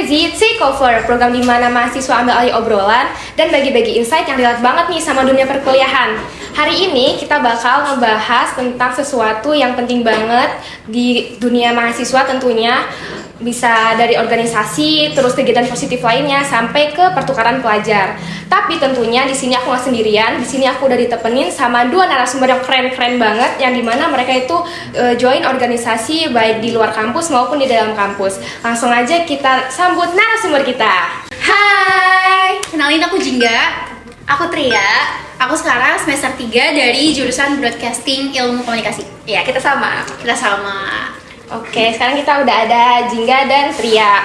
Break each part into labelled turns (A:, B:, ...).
A: Gen Z Takeover, program di mana mahasiswa ambil alih obrolan dan bagi-bagi insight yang relate banget nih sama dunia perkuliahan. Hari ini kita bakal ngebahas tentang sesuatu yang penting banget di dunia mahasiswa tentunya. Bisa dari organisasi, terus kegiatan positif lainnya, sampai ke pertukaran pelajar. Tapi tentunya di sini aku nggak sendirian. Di sini aku udah ditemenin sama dua narasumber yang keren-keren banget, yang dimana mereka itu join organisasi baik di luar kampus maupun di dalam kampus. Langsung aja kita sambut narasumber kita.
B: Hai, kenalin aku Jingga. Aku Tria. Aku sekarang semester 3 dari jurusan Broadcasting Ilmu Komunikasi.
A: Ya, kita sama. Oke, sekarang kita udah ada Jingga dan Tria.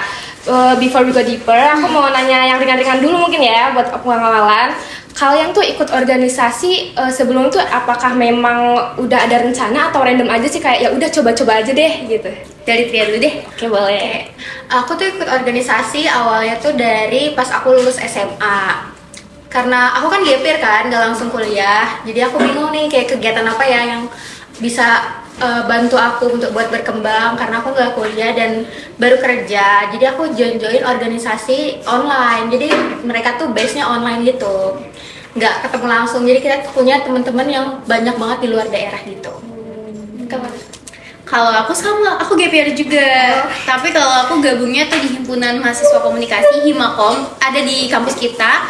A: Before we go deeper, aku mau nanya yang ringan-ringan dulu mungkin ya buat pengawalan. Kalian tuh ikut organisasi sebelum tuh apakah memang udah ada rencana atau random aja sih kayak ya udah coba-coba aja deh gitu?
B: Dari Tria dulu deh.
A: Oke, boleh.
C: Aku tuh ikut organisasi awalnya tuh dari pas aku lulus SMA. Karena aku kan gap year kan, gak langsung kuliah. Jadi aku bingung nih kayak kegiatan apa ya yang bisa bantu aku untuk buat berkembang, karena aku nggak kuliah dan baru kerja. Jadi aku join organisasi online. Jadi mereka tuh base-nya online gitu, nggak ketemu langsung. Jadi kita punya teman-teman yang banyak banget di luar daerah gitu.
B: Kalau aku sama, aku gap year juga. Tapi kalau aku gabungnya tuh di Himpunan Mahasiswa Komunikasi Himakom, ada di kampus kita.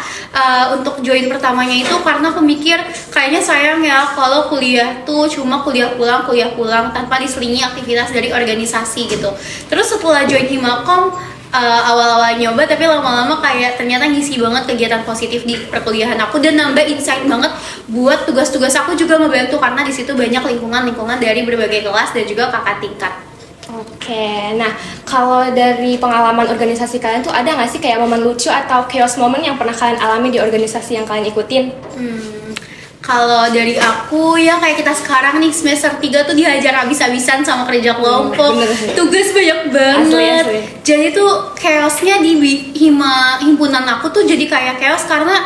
B: Untuk join pertamanya itu karena aku mikir kayaknya sayang ya kalau kuliah tuh cuma kuliah pulang tanpa diselingi aktivitas dari organisasi gitu. Terus setelah join Himakom, awal-awal nyoba tapi lama-lama kayak ternyata ngisi banget kegiatan positif di perkuliahan aku dan nambah insight banget buat tugas-tugas aku juga ngebantu karena di situ banyak lingkungan dari berbagai kelas dan juga kakak tingkat.
A: Oke, nah kalau dari pengalaman organisasi kalian tuh ada nggak sih kayak momen lucu atau chaos moment yang pernah kalian alami di organisasi yang kalian ikutin?
B: Kalau dari aku ya kayak kita sekarang nih semester 3 tuh dihajar habis-habisan sama kerja kelompok, tugas banyak banget.
A: Asli.
B: Jadi tuh chaosnya di himpunan aku tuh jadi kayak chaos karena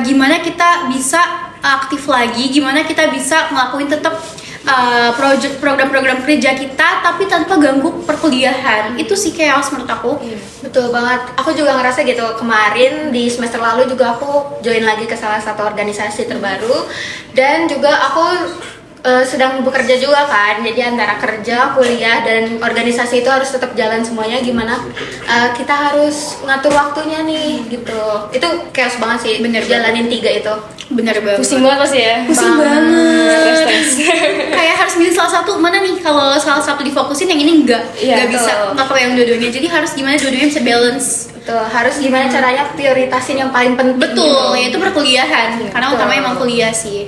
B: gimana kita bisa aktif lagi, gimana kita bisa ngelakuin tetap program-program kerja kita tapi tanpa ganggu perkuliahan. Itu sih chaos menurut aku.
C: Betul banget. Aku juga ngerasa gitu. Kemarin di semester lalu juga aku join lagi ke salah satu organisasi terbaru, dan juga aku sedang bekerja juga kan. Jadi antara kerja, kuliah, dan organisasi itu harus tetap jalan semuanya. Gimana kita harus ngatur waktunya nih gitu. Itu chaos banget sih.
B: Bener
C: jalanin tiga itu.
B: Bener banget.
A: Pusing banget pasti ya?
B: Pusing banget.
A: Stres.
B: Kayak harus milih salah satu, mana nih kalau salah satu difokusin yang ini enggak bisa, nggak kebayang dua-duanya. Jadi harus gimana dua-duanya bisa balance.
C: Betul, harus gimana caranya prioritasin yang paling penting.
B: Betul,
C: gitu.
B: yaitu perkuliahan. Karena
C: Betul.
B: utamanya emang kuliah sih.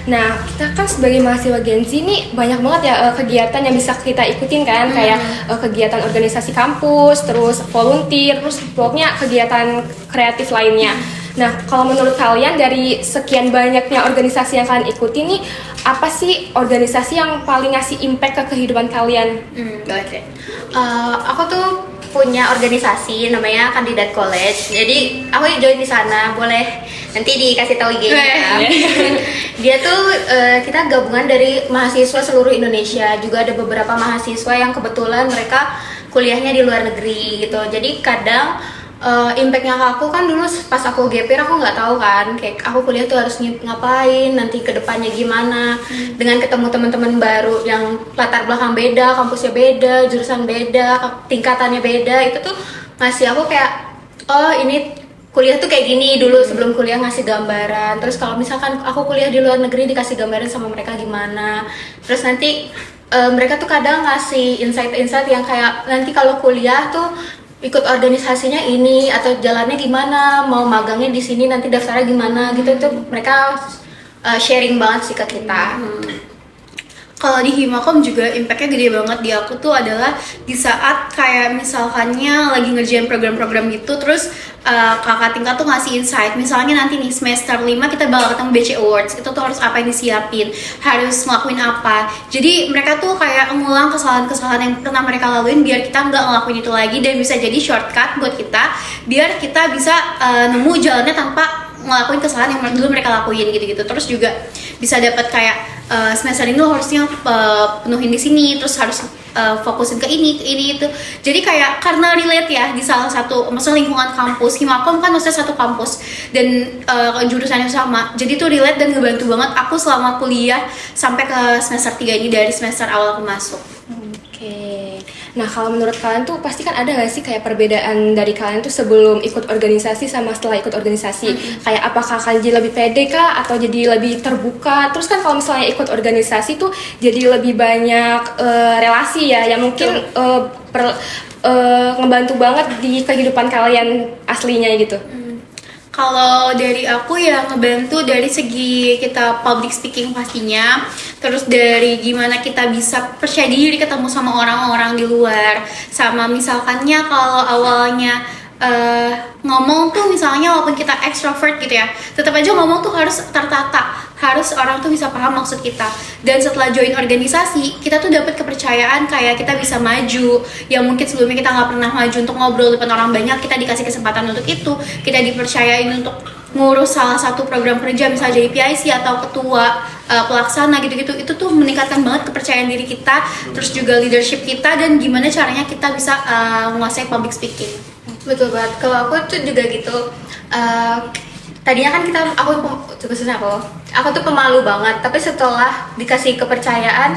A: Nah, kita kan sebagai mahasiswa Gen Z nih banyak banget ya kegiatan yang bisa kita ikutin kan, kayak kegiatan organisasi kampus, terus volunteer, terus pokoknya kegiatan kreatif lainnya. Nah, kalau menurut kalian dari sekian banyaknya organisasi yang kalian ikuti nih, apa sih organisasi yang paling ngasih impact ke kehidupan kalian?
B: Oke.
C: Aku tuh punya organisasi namanya Kandidat College. Jadi aku join di sana, boleh nanti dikasih tahu IG-nya ya. Dia tuh kita gabungan dari mahasiswa seluruh Indonesia. Juga ada beberapa mahasiswa yang kebetulan mereka kuliahnya di luar negeri gitu. Jadi kadang impactnya ke aku kan dulu pas aku gap year aku nggak tahu kan kayak aku kuliah tuh harus ngapain, nanti ke depannya gimana. Dengan ketemu teman-teman baru yang latar belakang beda, kampusnya beda, jurusan beda, tingkatannya beda, itu tuh ngasih aku kayak oh ini kuliah tuh kayak gini dulu sebelum kuliah, ngasih gambaran. Terus kalau misalkan aku kuliah di luar negeri dikasih gambaran sama mereka gimana. Terus nanti mereka tuh kadang ngasih insight-insight yang kayak nanti kalau kuliah tuh ikut organisasinya ini atau jalannya gimana, mau magangnya di sini nanti daftarnya gimana gitu. Itu mereka sharing banget sih ke kita.
B: Kalau di Himakom juga impactnya gede banget di aku tuh adalah di saat kayak misalkannya lagi ngerjain program-program gitu, terus kakak tingkat tuh ngasih insight. Misalnya nanti nih semester 5 kita bakal ketemu BC Awards, itu tuh harus apa yang disiapin, harus ngelakuin apa. Jadi mereka tuh kayak ngulang kesalahan-kesalahan yang pernah mereka laluin biar kita nggak ngelakuin itu lagi, dan bisa jadi shortcut buat kita biar kita bisa nemu jalannya tanpa ngelakuin kesalahan yang dulu mereka lakuin gitu-gitu. Terus juga bisa dapat kayak semester ini lo harusnya penuhin di sini, terus harus fokusin ke ini itu. Jadi kayak karena relate ya di salah satu maksudnya lingkungan kampus, Himakom kan maksudnya satu kampus dan jurusannya sama. Jadi tuh relate dan ngebantu banget aku selama kuliah sampai ke semester 3 ini dari semester awal aku masuk.
A: Oke. Nah, kalau menurut kalian tuh pasti kan ada gak sih kayak perbedaan dari kalian tuh sebelum ikut organisasi sama setelah ikut organisasi? Kayak apakah kalian jadi lebih pede kah atau jadi lebih terbuka? Terus kan kalau misalnya ikut organisasi tuh jadi lebih banyak relasi ya yang mungkin ngebantu banget di kehidupan kalian aslinya gitu.
B: Kalau dari aku ya ngebantu dari segi kita public speaking pastinya, terus dari gimana kita bisa percaya diri ketemu sama orang-orang di luar, sama misalkannya kalau awalnya ngomong tuh misalnya walaupun kita extrovert gitu ya, tetap aja ngomong tuh harus tertata, harus orang tuh bisa paham maksud kita. Dan setelah join organisasi, kita tuh dapat kepercayaan kayak kita bisa maju, yang mungkin sebelumnya kita nggak pernah maju untuk ngobrol depan orang banyak, kita dikasih kesempatan untuk itu, kita dipercayain untuk ngurus salah satu program kerja misalnya jadi PIC atau ketua pelaksana gitu-gitu. Itu tuh meningkatkan banget kepercayaan diri kita, terus juga leadership kita dan gimana caranya kita bisa menguasai public speaking.
C: Betul banget. Kalau aku tuh juga gitu. Tadinya kan aku tuh pemalu banget. Tapi setelah dikasih kepercayaan,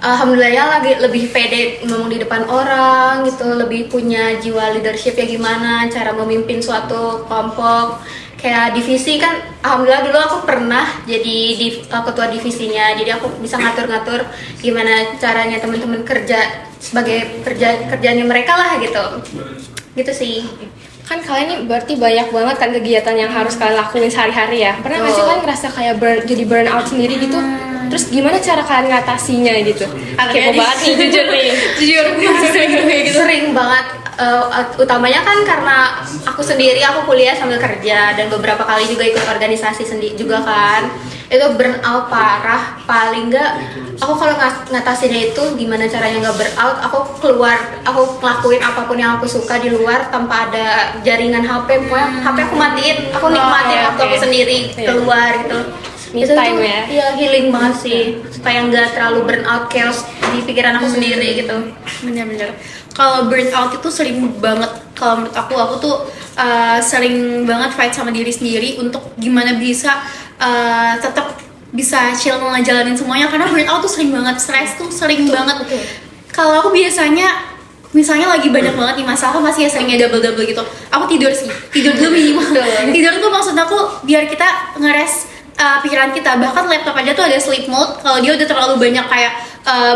C: alhamdulillah lagi lebih pede ngomong di depan orang gitu, lebih punya jiwa leadership ya gimana cara memimpin suatu kelompok. Kayak divisi kan, alhamdulillah dulu aku pernah jadi ketua divisinya. Jadi aku bisa ngatur-ngatur gimana caranya teman-teman kerja sebagai kerjanya mereka lah gitu. Gitu sih.
A: Kan kalian nih berarti banyak banget kan kegiatan yang harus kalian lakuin sehari-hari ya. Pernah nggak sih kalian ngerasa kayak jadi burn out sendiri gitu? Terus gimana cara kalian ngatasinya gitu? Kepo banget nih, jujur nih.
B: Jujur,
C: Sering banget. Utamanya kan karena aku sendiri, aku kuliah sambil kerja dan beberapa kali juga ikut organisasi sendiri juga kan. Itu burn out parah. Paling nggak, aku kalau ngatasinnya itu gimana caranya nggak burn out, aku keluar, aku ngelakuin apapun yang aku suka di luar tanpa ada jaringan HP. Pokoknya HP aku matiin, aku nikmatin waktu aku sendiri keluar gitu.
A: Me
C: Itu
A: time
C: tuh,
A: ya?
C: Iya, healing banget sih, supaya nggak terlalu burn out, chaos di pikiran aku sendiri gitu.
B: Bener-bener. Kalau burn out itu sering banget. Kalau menurut aku tuh sering banget fight sama diri sendiri untuk gimana bisa tetap bisa chill ngejalanin semuanya, karena burn out tuh sering banget, stres tuh sering banget. Kalau aku biasanya misalnya lagi banyak banget nih masalah, aku masih seringnya double gitu. Aku tidur dulu minimal. Tidur tuh maksud aku biar kita ngeres pikiran kita. Bahkan laptop aja tuh ada sleep mode. Kalau dia udah terlalu banyak kayak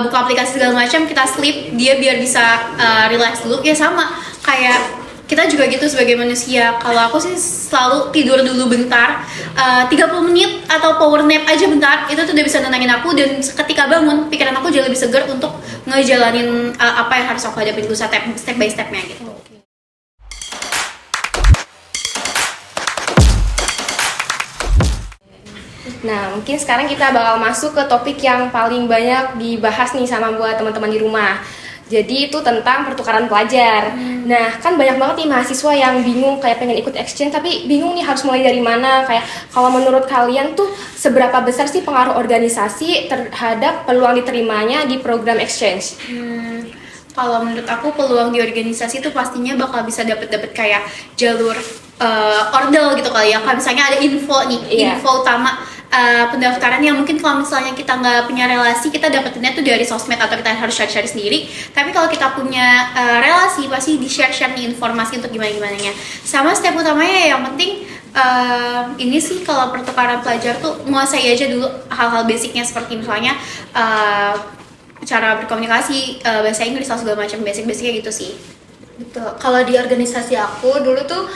B: buka aplikasi segala macam, kita sleep, dia biar bisa relax dulu. Ya sama kayak kita juga gitu sebagai manusia. Kalau aku sih selalu tidur dulu bentar, 30 menit atau power nap aja bentar, itu tuh udah bisa nenangin aku. Dan ketika bangun, pikiran aku jadi lebih segar untuk ngejalanin apa yang harus aku hadapin dulu step by stepnya gitu.
A: Nah, mungkin sekarang kita bakal masuk ke topik yang paling banyak dibahas nih sama buat teman-teman di rumah. Jadi itu tentang pertukaran pelajar. Nah, kan banyak banget nih mahasiswa yang bingung kayak pengen ikut exchange tapi bingung nih harus mulai dari mana. Kayak kalau menurut kalian tuh seberapa besar sih pengaruh organisasi terhadap peluang diterimanya di program exchange?
B: Kalau menurut aku peluang di organisasi itu pastinya bakal bisa dapet kayak jalur ordel gitu kali ya. Kalau misalnya ada info nih, info utama pendaftaran yang mungkin kalau misalnya kita nggak punya relasi, kita dapetinnya tuh dari sosmed atau kita harus share sendiri. Tapi kalau kita punya relasi, pasti di-share nih informasi untuk gimana-gimananya. Sama step utamanya yang penting ini sih kalau pertukaran pelajar tuh menguasai aja dulu hal-hal basicnya, seperti misalnya cara berkomunikasi, bahasa Inggris atau segala macam basic-basicnya gitu sih.
C: Betul. Kalau di organisasi aku dulu tuh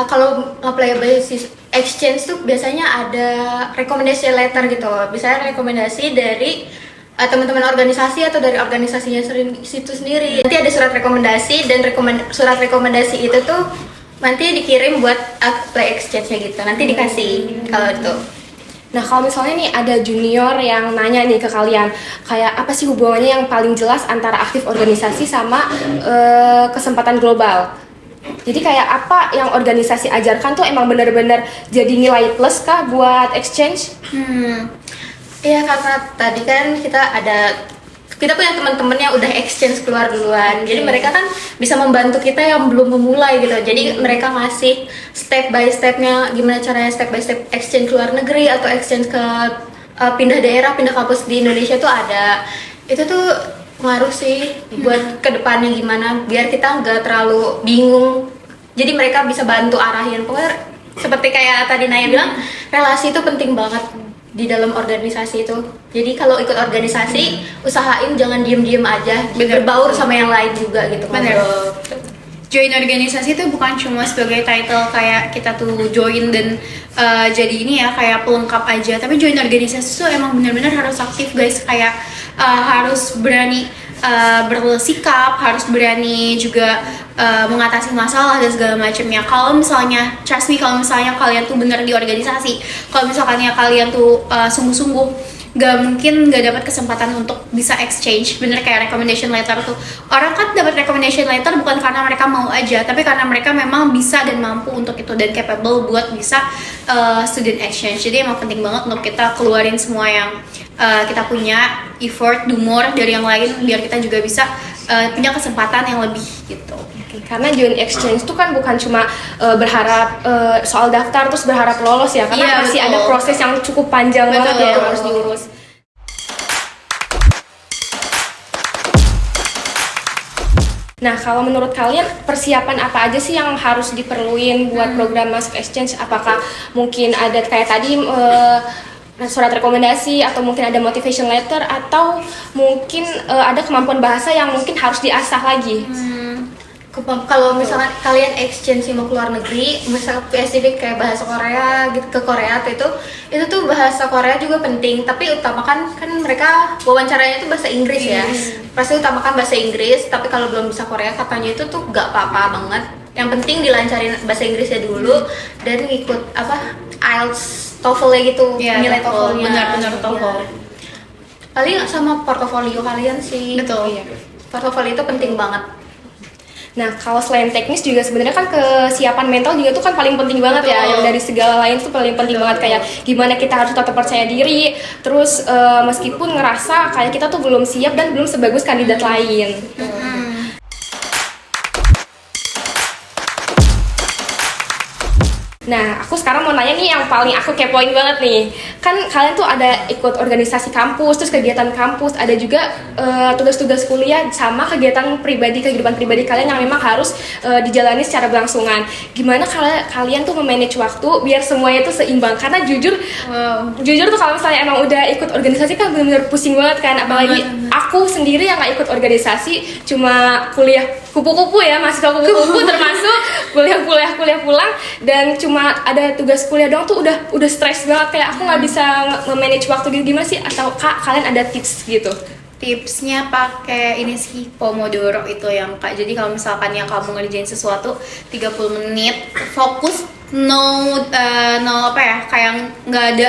C: kalau apply basis exchange tuh biasanya ada rekomendasi letter gitu. Biasanya rekomendasi dari teman-teman organisasi atau dari organisasinya situ sendiri. Nanti ada surat rekomendasi dan surat rekomendasi itu tuh nanti dikirim buat apply exchange-nya gitu. Nanti dikasih kalau itu.
A: Nah, kalau misalnya nih ada junior yang nanya nih ke kalian, kayak apa sih hubungannya yang paling jelas antara aktif organisasi sama kesempatan global? Jadi kayak apa yang organisasi ajarkan tuh emang bener-bener jadi nilai plus kah buat exchange?
C: Iya, karena tadi kan kita punya teman-teman yang udah exchange keluar duluan. Jadi mereka kan bisa membantu kita yang belum memulai gitu. Jadi mereka ngasih step by stepnya gimana caranya step by step exchange ke luar negeri atau exchange ke pindah daerah, pindah kampus di Indonesia tuh ada. Itu tuh ngaruh sih buat kedepannya gimana biar kita nggak terlalu bingung. Jadi mereka bisa bantu arahin. Pokoknya seperti kayak tadi Naya bilang, relasi itu penting banget di dalam organisasi itu. Jadi kalau ikut organisasi, usahain jangan diem-diem aja, berbaur sama yang lain juga gitu.
B: Bener. Join organisasi itu bukan cuma sebagai title kayak kita tuh join dan jadi ini ya kayak pelengkap aja, tapi join organisasi tuh emang benar-benar harus aktif guys, kayak harus berani bersikap, harus berani juga mengatasi masalah dan segala macamnya. Kalau misalnya trust me, kalau misalnya kalian tuh bener di organisasi, kalau misalkan ya kalian tuh sungguh-sungguh, gak mungkin gak dapat kesempatan untuk bisa exchange. Bener kayak recommendation letter tuh, orang kan dapat recommendation letter bukan karena mereka mau aja, tapi karena mereka memang bisa dan mampu untuk itu dan capable buat bisa student exchange. Jadi emang penting banget untuk kita keluarin semua yang kita punya, effort, do more dari yang lain biar kita juga bisa punya kesempatan yang lebih gitu.
A: Karena joint exchange itu kan bukan cuma berharap soal daftar terus berharap lolos ya, karena masih ada proses yang cukup panjang banget ya yang harus diurus. Nah, kalau menurut kalian persiapan apa aja sih yang harus diperluin buat program masuk exchange? Apakah mungkin ada kayak tadi surat rekomendasi, atau mungkin ada motivation letter, atau mungkin ada kemampuan bahasa yang mungkin harus diasah lagi?
C: Kalau misalkan kalian exchange mau keluar negeri, misalnya spesifik kayak bahasa Korea gitu ke Korea itu tuh bahasa Korea juga penting, tapi utamakan kan mereka wawancaranya itu bahasa Inggris ya. Pasti utamakan bahasa Inggris, tapi kalau belum bisa Korea katanya itu tuh gak apa-apa banget. Yang penting dilancarin bahasa Inggrisnya dulu dan ikut IELTS, TOEFL gitu, nilai TOEFL-nya.
B: Benar-benar TOEFL.
C: Paling sama portofolio kalian sih.
B: Betul.
A: Iya.
C: Portofolio itu penting banget.
A: Nah, kalau selain teknis juga sebenarnya kan kesiapan mental juga tuh kan paling penting banget ya. Yang dari segala lain tuh paling penting banget, kayak gimana kita harus tetap percaya diri. Terus meskipun ngerasa kayak kita tuh belum siap dan belum sebagus kandidat lain. Nah, aku sekarang mau nanya nih yang paling aku kepoin banget nih. Kan kalian tuh ada ikut organisasi kampus, terus kegiatan kampus, ada juga tugas-tugas kuliah sama kegiatan pribadi, kehidupan pribadi kalian yang memang harus dijalani secara berlangsungan. Gimana kalian tuh memanage waktu biar semuanya tuh seimbang? Karena jujur tuh kalau misalnya emang udah ikut organisasi kan benar-benar pusing banget kan. Apalagi aku sendiri yang gak ikut organisasi, cuma kuliah kupu-kupu ya, mahasiswa kupu-kupu termasuk kuliah pulang dan cuma ada tugas kuliah doang tuh udah stres banget, kayak aku nggak bisa manage waktu gitu. Gimana sih? Atau kalian ada tips gitu?
B: Tipsnya pakai ini sih, Pomodoro itu yang Kak. Jadi kalau misalkan yang kamu ngerjain sesuatu 30 menit fokus, no apa ya, kayak nggak ada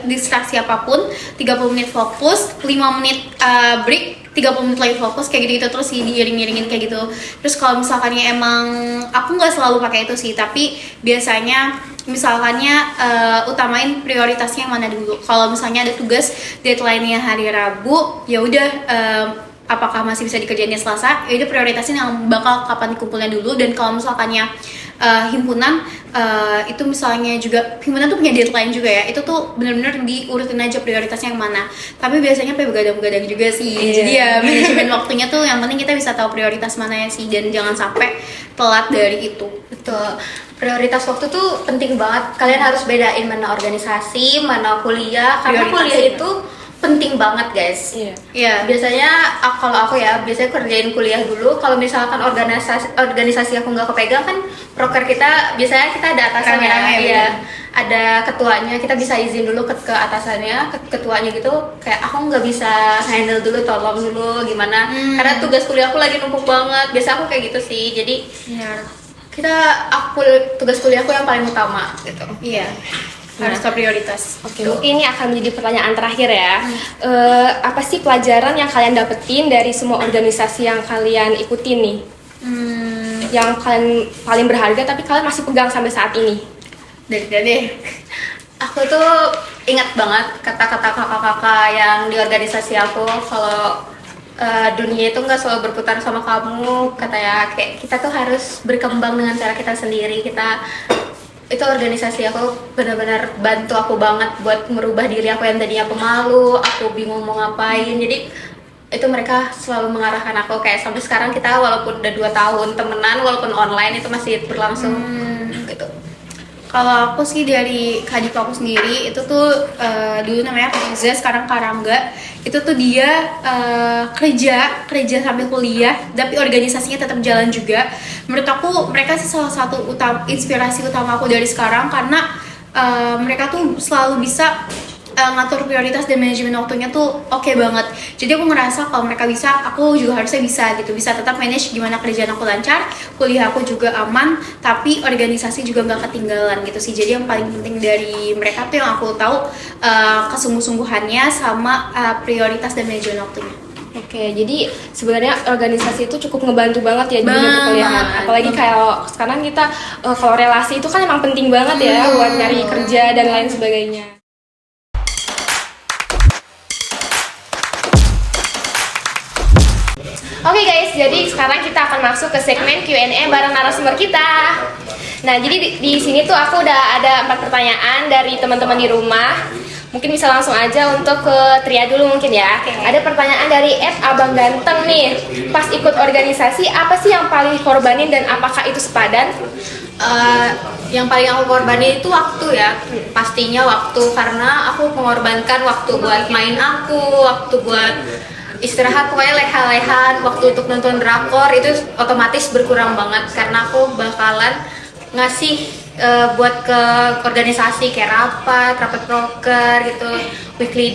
B: distraksi apapun, 30 menit fokus, 5 menit break, 30 menit lagi fokus, kayak gitu-gitu terus sih, diiring-iringin kayak gitu. Terus kalau misalkannya emang aku nggak selalu pakai itu sih, tapi biasanya misalkannya utamain prioritasnya yang mana dulu. Kalau misalnya ada tugas deadline-nya hari Rabu, ya udah apakah masih bisa dikerjainnya Selasa, ya udah prioritasin yang bakal kapan dikumpulnya dulu. Dan kalau misalkannya himpunan itu misalnya juga himpunan tuh punya deadline juga ya, itu tuh benar-benar diurutin aja prioritasnya yang mana. Tapi biasanya begadang-begadang juga sih. Jadi ya manajemen waktunya tuh yang penting kita bisa tahu prioritas mana ya sih, dan jangan sampai telat dari itu.
C: Betul. Prioritas waktu tuh penting banget. Kalian harus bedain mana organisasi, mana kuliah, karena kuliah itu penting banget guys.
B: Iya.
C: Biasanya kalau aku ya biasanya kerjain kuliah dulu. Kalau misalkan organisasi aku nggak kepegang kan, proker kita biasanya kita ada atasannya, ya ada ketuanya, kita bisa izin dulu ke atasannya, ke ketuanya gitu, kayak aku nggak bisa handle dulu, tolong dulu gimana, karena tugas kuliah aku lagi numpuk banget. Biasa aku kayak gitu sih. Jadi tugas kuliahku yang paling utama gitu.
B: Iya. Harus ke prioritas.
A: Oke, mungkin ini akan menjadi pertanyaan terakhir ya. Apa sih pelajaran yang kalian dapetin dari semua organisasi yang kalian ikutin nih? Yang kalian paling berharga tapi kalian masih pegang sampai saat ini?
B: Dari deh.
C: Aku tuh ingat banget kata-kata kakak-kakak yang di organisasi aku kalau dunia itu nggak selalu berputar sama kamu, katanya kayak kita tuh harus berkembang dengan cara kita sendiri. Itu organisasi aku benar-benar bantu aku banget buat merubah diri aku yang tadinya pemalu, aku bingung mau ngapain. Jadi itu mereka selalu mengarahkan aku, kayak sampai sekarang kita walaupun udah 2 tahun temenan, walaupun online itu masih berlangsung gitu.
B: Kalau aku sih dari adik aku sendiri itu tuh dulu namanya Riza, sekarang Karangga. Itu tuh dia kerja sambil kuliah, tapi organisasinya tetap jalan juga. Menurut aku mereka sih salah satu inspirasi utama aku dari sekarang, karena mereka tuh selalu bisa ngatur prioritas dan manajemen waktunya tuh oke banget. Jadi aku ngerasa kalau mereka bisa, aku juga harusnya bisa gitu. Bisa tetap manage gimana kerjaan aku lancar, kuliah aku juga aman, tapi organisasi juga nggak ketinggalan gitu sih. Jadi yang paling penting dari mereka tuh yang aku tahu kesungguh-sungguhannya sama prioritas dan manajemen waktunya.
A: Oke, jadi sebenarnya organisasi itu cukup ngebantu banget ya di dunia perkuliahan. Apalagi kayak sekarang kita kalau relasi itu kan emang penting banget ya buat nyari kerja dan lain sebagainya. Oke guys, jadi sekarang kita akan masuk ke segmen Q&A bareng narasumber kita. Nah, jadi di sini tuh aku udah ada 4 pertanyaan dari teman-teman di rumah. Mungkin bisa langsung aja untuk ke Tria dulu mungkin ya. Ada pertanyaan dari @abang ganteng nih. Pas ikut organisasi, apa sih yang paling korbanin dan apakah itu sepadan?
C: Yang paling aku korbanin itu waktu ya, pastinya waktu, karena aku mengorbankan waktu buat main aku, waktu buat istirahat, pokoknya leha-lehan, waktu untuk nonton drakor itu otomatis berkurang banget karena aku bakalan ngasih buat ke organisasi kayak rapat proker gitu, weekly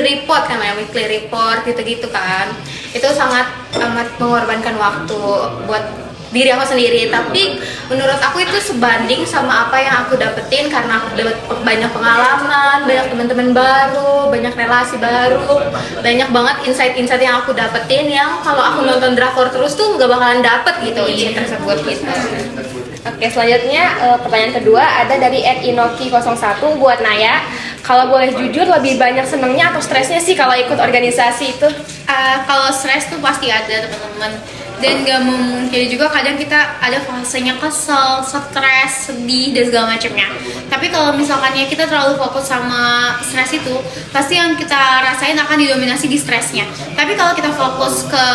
C: report kan ya, weekly report gitu-gitu kan. Itu sangat amat mengorbankan waktu buat diri aku sendiri, tapi menurut aku itu sebanding sama apa yang aku dapetin, karena aku dapat banyak pengalaman, banyak teman-teman baru, banyak relasi baru, banyak banget insight-insight yang aku dapetin yang kalau aku nonton drakor terus tuh nggak bakalan dapet gitu insight tersebut gitu.
A: Oke, selanjutnya pertanyaan kedua ada dari @inoki01 buat Naya. Kalau boleh jujur, lebih banyak senengnya atau stresnya sih kalau ikut organisasi itu?
B: Kalau stres tuh pasti ada teman-teman, dan gak memungkiri juga kadang kita ada fasenya kesel, stres, sedih dan segala macamnya. Tapi kalau misalkannya kita terlalu fokus sama stres itu, pasti yang kita rasain akan didominasi di stresnya. Tapi kalau kita fokus ke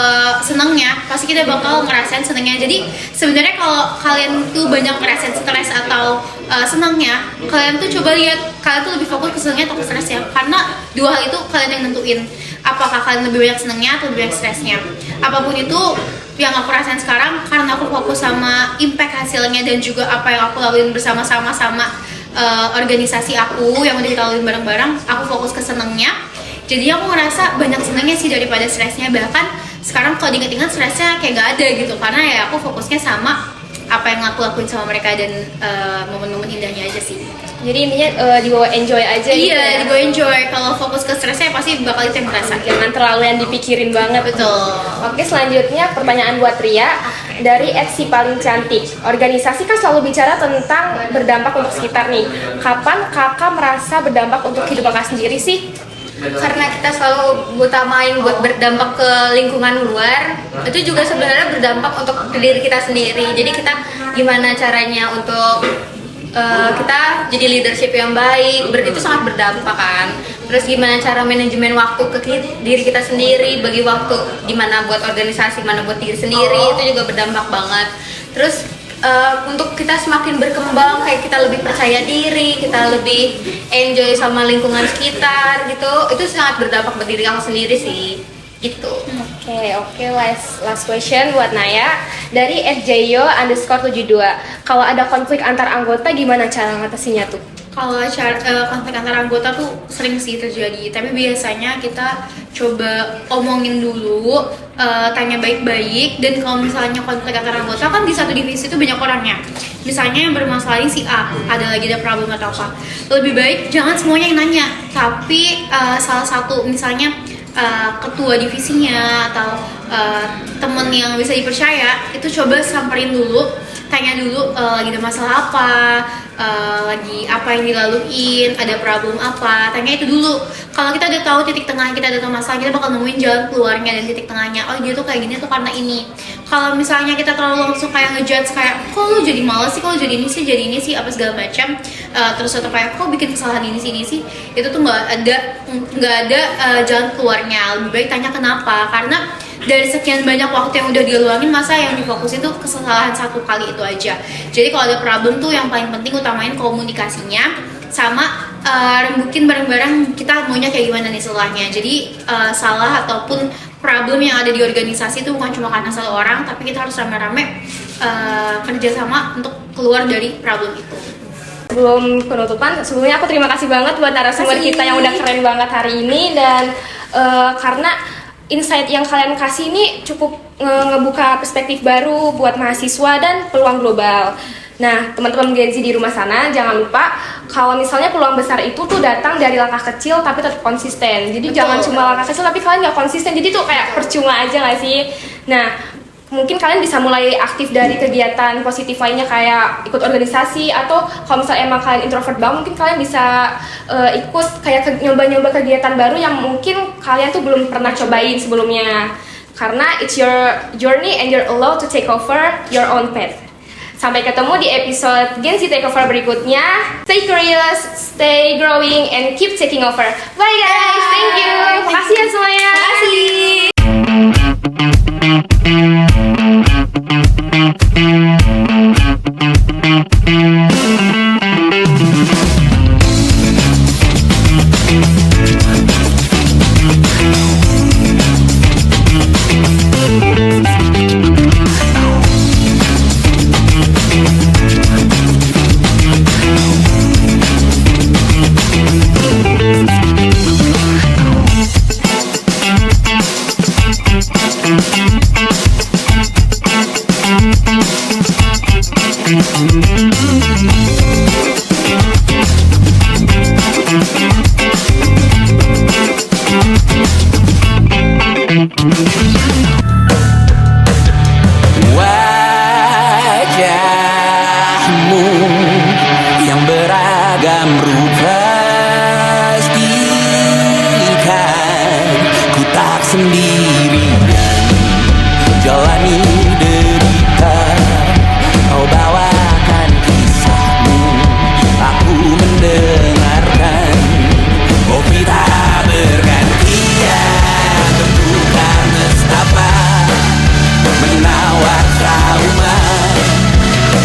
B: senangnya, pasti kita bakal ngerasain senangnya. Jadi sebenarnya kalau kalian tuh banyak ngerasain stres atau senangnya, kalian tuh coba lihat kalian tuh lebih fokus ke senangnya atau ke stresnya, karena dua hal itu kalian yang nentuin apakah kalian lebih banyak senangnya atau lebih banyak stresnya. Apapun itu yang aku rasain sekarang, karena aku fokus sama impact hasilnya dan juga apa yang aku laluin bersama-sama sama organisasi aku yang udah kita laluin bareng-bareng, aku fokus ke senangnya. Jadi aku ngerasa banyak senangnya sih daripada stresnya. Bahkan sekarang kalau diingat-ingat stresnya kayak gak ada gitu, karena ya aku fokusnya sama apa yang aku lakuin sama mereka dan momen-momen indahnya aja sih.
A: Jadi intinya dibawa enjoy aja gitu ya?
B: Iya, dibawa enjoy. Kalau fokus ke stresnya pasti bakal itu yang merasa.
A: Jangan terlalu yang dipikirin banget.
B: Betul.
A: Oke, selanjutnya pertanyaan buat Ria dari @si paling cantik. Organisasi kan selalu bicara tentang berdampak untuk sekitar nih. Kapan kakak merasa berdampak untuk hidup kakak sendiri sih?
C: Karena kita selalu utamain buat berdampak ke lingkungan luar, itu juga sebenarnya berdampak untuk diri kita sendiri. Jadi kita gimana caranya untuk kita jadi leadership yang baik, itu sangat berdampak kan. Terus gimana cara manajemen waktu ke diri kita sendiri, bagi waktu gimana buat organisasi, mana buat diri sendiri, itu juga berdampak banget. Terus untuk kita semakin berkembang, kayak kita lebih percaya diri, kita lebih enjoy sama lingkungan sekitar gitu, itu sangat berdampak buat diri aku sendiri sih gitu.
A: Oke, last question buat Naya dari @jayo_72. Kalau ada konflik antar anggota, gimana cara ngatasinya tuh?
B: Kalau konflik antar anggota tuh sering sih terjadi, tapi biasanya kita coba omongin dulu, tanya baik-baik. Dan kalau misalnya konflik antar anggota, kan di satu divisi itu banyak orangnya. Misalnya yang bermasalahin si A, ada problem atau apa, lebih baik jangan semuanya yang nanya, tapi salah satu misalnya ketua divisinya atau temen yang bisa dipercaya itu coba samperin dulu, tanya dulu lagi ada masalah apa, lagi apa yang dilaluin, ada problem apa, tanya itu dulu. Kalau kita udah tahu titik tengah, kita udah tahu masalah, kita bakal nemuin jalan keluarnya dan titik tengahnya. Oh dia tuh kayak gini tuh karena ini. Kalau misalnya kita terlalu langsung kayak ngejudge kayak kok lu jadi malas sih, kok lu jadi ini sih apa segala macam, terus atau kayak kok bikin kesalahan ini sih, itu tuh nggak ada jalan keluarnya. Lebih baik tanya kenapa, karena dari sekian banyak waktu yang udah dia luangin, masa yang difokusin tuh kesalahan satu kali itu aja. Jadi kalau ada problem tuh yang paling penting utamain komunikasinya sama rembukin bareng-bareng kita maunya kayak gimana nih setelahnya. Jadi salah ataupun problem yang ada di organisasi itu bukan cuma karena salah orang, tapi kita harus rame-rame kerjasama untuk keluar dari problem itu.
A: Sebelum penutupan, sebelumnya aku terima kasih banget buat narasumber kita yang udah keren banget hari ini. Dan karena insight yang kalian kasih ini cukup ngebuka perspektif baru buat mahasiswa dan peluang global. Nah, teman-teman Gen Z di rumah sana, jangan lupa kalau misalnya peluang besar itu tuh datang dari langkah kecil tapi tetap konsisten. Jadi jangan cuma langkah kecil tapi kalian nggak konsisten, jadi tuh kayak percuma aja nggak sih? Nah, mungkin kalian bisa mulai aktif dari kegiatan positif lainnya kayak ikut organisasi, atau kalau misalnya emang kalian introvert banget, mungkin kalian bisa ikut kayak nyoba-nyoba kegiatan baru yang mungkin kalian tuh belum pernah cobain sebelumnya. Karena it's your journey and you're allowed to take over your own path. Sampai ketemu di episode Gen Z Takeover berikutnya. Stay curious, stay growing, and keep taking over. Bye guys, thank you. Makasih ya semuanya. Makasih.
D: Wajahmu yang beragam rupa pastikan ku tak sendirian jalani derita. Kau bawakan kisahmu, aku mendengarkan. Kopi tak bergantian, bertukar nestapa, menawar trauma,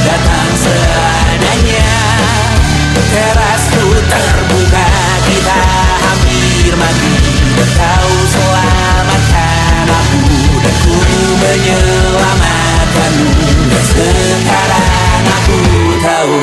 D: datang seadanya. Terasku terbuka, kita hampir mati. Kau selamatkan aku dan ku menyelamatkanmu. Dan sekarang aku tahu